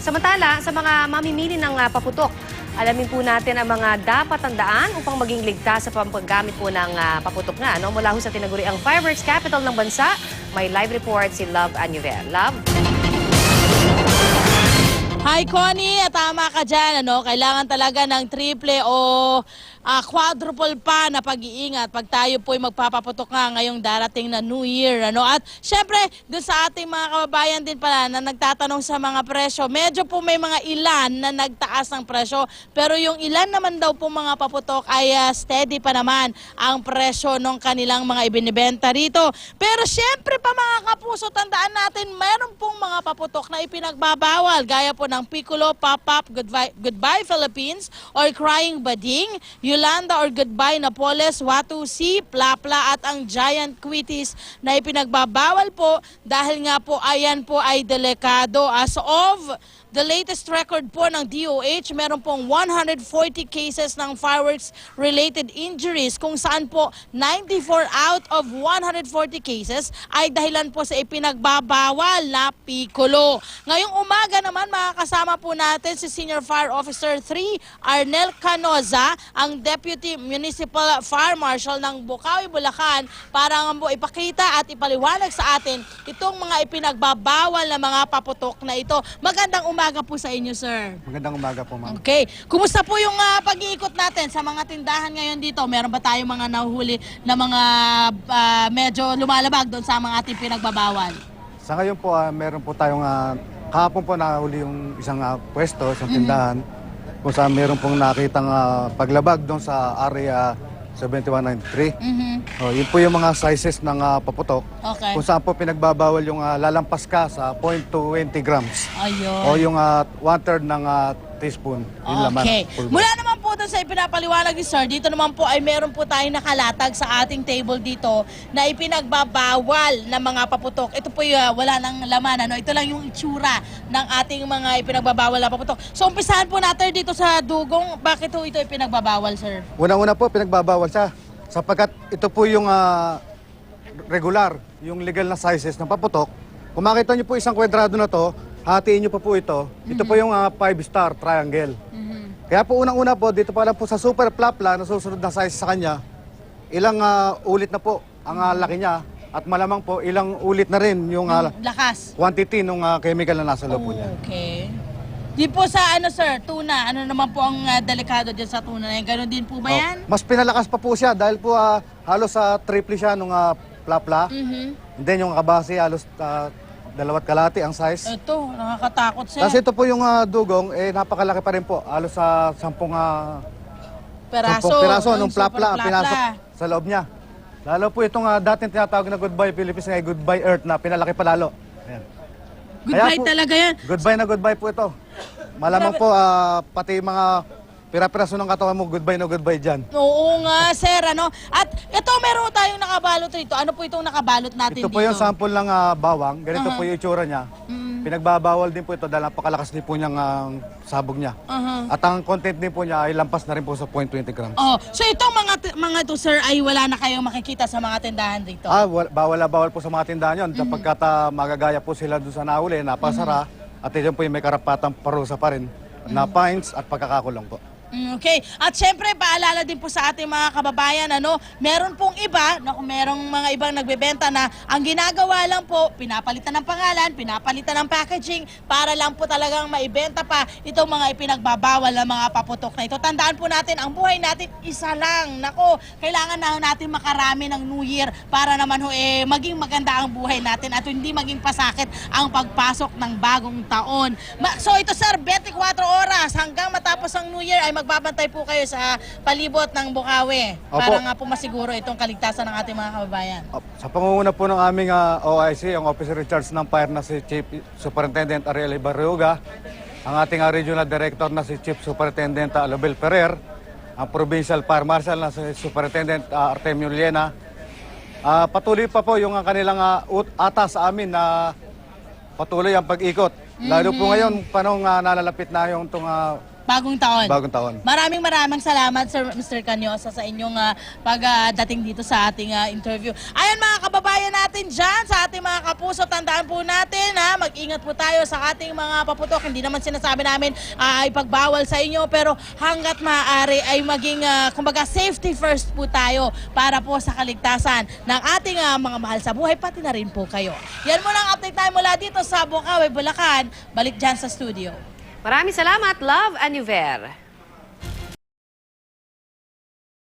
Samantala, sa mga mamimili ng paputok, alamin po natin ang mga dapat tandaan upang maging ligtas sa paggamit po ng paputok nga. No? Mula ho sa tinaguriang fireworks capital ng bansa, may live report si Love Anuvel. Love? Hi Connie, tama ka dyan. Kailangan talaga ng triple o quadruple pa na pag-iingat pag tayo po'y magpapaputok nga ngayong darating na New Year. At syempre, doon sa ating mga kababayan din pala na nagtatanong sa mga presyo, medyo po may mga ilan na nagtaas ng presyo, pero yung ilan naman daw po mga paputok ay steady pa naman ang presyo ng kanilang mga ibinibenta rito. Pero syempre pa mga kapuso, tandaan natin, mayroon pong mga paputok na ipinagbabawal, gaya po ng Piccolo, Pop-Up, Goodbye Philippines, or Crying Bading, Yolanda or Goodbye Napoles, Watusi, Plapla at ang Giant Quitis na ipinagbabawal po dahil nga po ayan po ay delikado. As of the latest record po ng DOH, meron pong 140 cases ng fireworks-related injuries kung saan po 94 out of 140 cases ay dahilan po sa ipinagbabawal na Piccolo. Ngayong umaga naman makakasama po natin si Senior Fire Officer 3 Arnel Canoza, ang Deputy Municipal Fire Marshal ng Bukawi, Bulacan, para nga po ipakita at ipaliwanag sa atin itong mga ipinagbabawal na mga paputok na ito. Magandang umaga po sa inyo, sir. Magandang umaga po, ma'am. Okay. Kumusta po yung pag-iikot natin sa mga tindahan ngayon dito? Meron ba tayong mga nahuhuli na mga medyo lumalabag doon sa mga ating pinagbabawal? Sa ngayon po, meron po tayong kahapon po nahuli yung isang pwesto, isang tindahan, kung saan meron pong nakitang paglabag doon sa area 7193. Yun po yung mga sizes ng paputok. Okay. Kung saan po pinagbabawal yung lalampas ka sa 0.20 grams. Ayun. O yung 1/3 ng teaspoon. Yung laman. Okay. Pulbo. Mula naman po doon sa ipinapaliwanag ni sir, dito naman po ay meron po tayong nakalatag sa ating table dito na ipinagbabawal na mga paputok. Ito po yung wala ng laman. Ito lang yung itsura ng ating mga ipinagbabawal na paputok. So umpisahan po natin dito sa dugong. Bakit po ito ipinagbabawal, sir? Unang-una po, pinagbabawal siya. Sapagkat ito po yung regular, yung legal na sizes ng paputok. Kung makita nyo po isang kwadrado na to, hatiin nyo pa po ito. Ito po yung 5-star triangle. Kaya po unang-una po, dito pa lang po sa Super Plapla, na susunod na size sa kanya, ilang ulit na po ang laki niya. At malamang po, ilang ulit na rin yung Lakas. quantity ng chemical na nasa loob po niya. Okay. Di po sa sir, tuna, ano naman po ang delikado dyan sa tuna na yan? Ganon din po ba yan? Mas pinalakas pa po siya dahil po halos triple siya nung Plapla. And then yung kabase, halos 2.5 ang size. Ito, nakakatakot sir. Kasi ito po yung dugong, napakalaki pa rin po. Halos sa 10 piraso nung Plapla pinasok sa loob niya. Lalo po itong dating tinatawag na Goodbye Philippines, ngayon Goodbye Earth na pinalaki pa lalo. Ayan. Goodbye po, talaga yan. Goodbye na goodbye po ito. Malamang po, pati mga pira-piraso ng katawan mo, goodbye na goodbye dyan. Oo nga sir, At ito meron tayong nakabalot rito. Ano po itong nakabalot natin Ito dito? po yung sample ng bawang. Ganito po yung itsura niya. Pinagbabawal din po ito dahil napakalakas din po niyang sabog niya. At ang content din po niya ay lampas na rin po sa 0.20 grams. Oh, so itong mga to sir ay wala na kayong makikita sa mga tindahan dito? Bawal po sa mga tindahan yun. Sapagkat magagaya po sila doon sa nahuli, napasara. At ito po yung may karapatang parusa pa rin na fines at pagkakakulong po. Okay. At syempre, paalala din po sa ating mga kababayan, meron pong iba, merong mga ibang nagbebenta na ang ginagawa lang po, pinapalitan ng pangalan, pinapalitan ng packaging para lang po talagang maibenta pa itong mga ipinagbabawal na mga paputok na ito. Tandaan po natin, ang buhay natin isa lang. Nako, kailangan na natin makarami ng New Year para naman maging maganda ang buhay natin at hindi maging pasakit ang pagpasok ng bagong taon. So ito sir, 24 oras hanggang matapos ang New Year ay magbabantay po kayo sa palibot ng Bukawi para nga po masiguro itong kaligtasan ng ating mga kababayan. Sa pangunguna po ng aming OIC, ang Officer in Charge ng Fire na si Chief Superintendent Ariel Ibarriuga, ang ating Regional Director na si Chief Superintendent Alobel Ferrer, ang Provincial Fire Marshal na si Superintendent Artemio Liena. Patuloy pa po yung kanilang atas sa amin na patuloy ang pag-ikot. Lalo po ngayon, panong nalalapit na yung Bagong taon. Bagong taon. Maraming salamat, Sir Mr. Canyosa, sa inyong pagdating dito sa ating interview. Ayan mga kababayan natin dyan, sa ating mga kapuso, tandaan po natin, mag-ingat po tayo sa ating mga paputok. Hindi naman sinasabi namin ipagbawal sa inyo, pero hanggat maaari ay maging, kumbaga, safety first po tayo para po sa kaligtasan ng ating mga mahal sa buhay, pati na rin po kayo. Yan muna ang update tayo mula dito sa Bukawi, Bulacan. Balik dyan sa studio. Maraming salamat, Love Anuver.